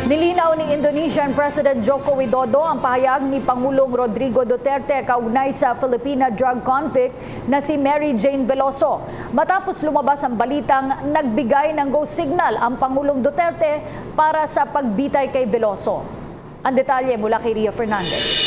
Nilinaw ni Indonesian President Joko Widodo ang pahayag ni Pangulong Rodrigo Duterte kaugnay sa Filipina drug convict na si Mary Jane Veloso. Matapos lumabas ang balitang nagbigay ng go signal ang Pangulong Duterte para sa pagbitay kay Veloso. Ang detalye mula kay Ria Fernandez.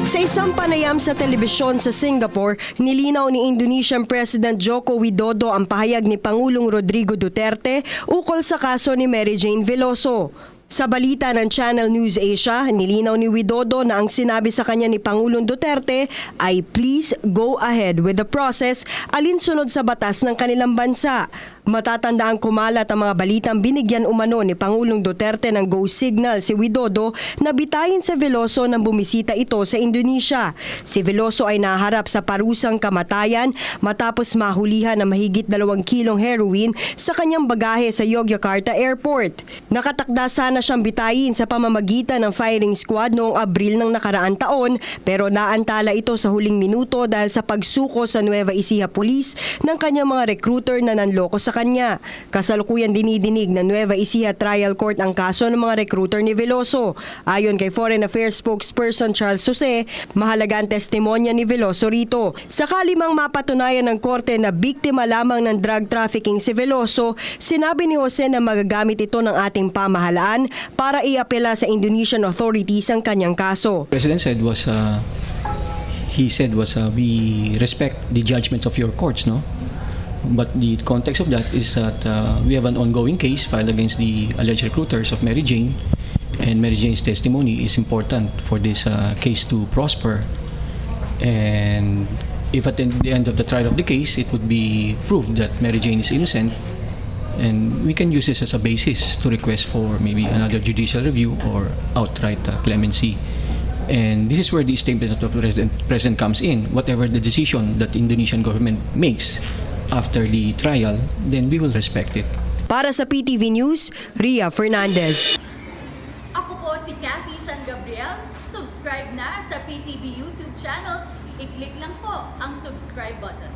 Sa isang panayam sa telebisyon sa Singapore, nilinaw ni Indonesian President Joko Widodo ang pahayag ni Pangulong Rodrigo Duterte ukol sa kaso ni Mary Jane Veloso. Sa balita ng Channel News Asia, nilinaw ni Widodo na ang sinabi sa kanya ni Pangulong Duterte ay please go ahead with the process alinsunod sa batas ng kanilang bansa. Matatandaan kumalat ang mga balitang binigyan umano ni Pangulong Duterte ng go signal si Widodo na bitayin sa Veloso nang bumisita ito sa Indonesia. Si Veloso ay naharap sa parusang kamatayan matapos mahulihan ng mahigit 2 kilong heroin sa kanyang bagahe sa Yogyakarta Airport. Nakatakda sana siyang bitayin sa pamamagitan ng firing squad noong Abril ng nakaraang taon pero naantala ito sa huling minuto dahil sa pagsuko sa Nueva Ecija Police ng kanyang mga recruiter na nanloko sa kanya. Kasalukuyan dinidinig ng Nueva Ecija Trial Court ang kaso ng mga recruiter ni Veloso. Ayon kay Foreign Affairs spokesperson Charles Jose, mahalaga ang testimonya ni Veloso rito. Sakali mang mapatunayan ng korte na biktima lamang ng drug trafficking si Veloso, sinabi ni Jose na magagamit ito ng ating pamahalaan para iapela sa Indonesian authorities ang kanyang kaso. President said was we respect the judgments of your courts, no? But the context of that is that we have an ongoing case filed against the alleged recruiters of Mary Jane, and Mary Jane's testimony is important for this case to prosper. And if at the end of the trial of the case, it would be proved that Mary Jane is innocent, and we can use this as a basis to request for maybe another judicial review or outright clemency. And this is where the statement of the president comes in. Whatever the decision that the Indonesian government makes after the trial, then we will respect it. Para sa PTV News, Ria Fernandez. Ako po si Cathy San Gabriel. Subscribe na sa PTV YouTube channel. I-click lang po ang subscribe button.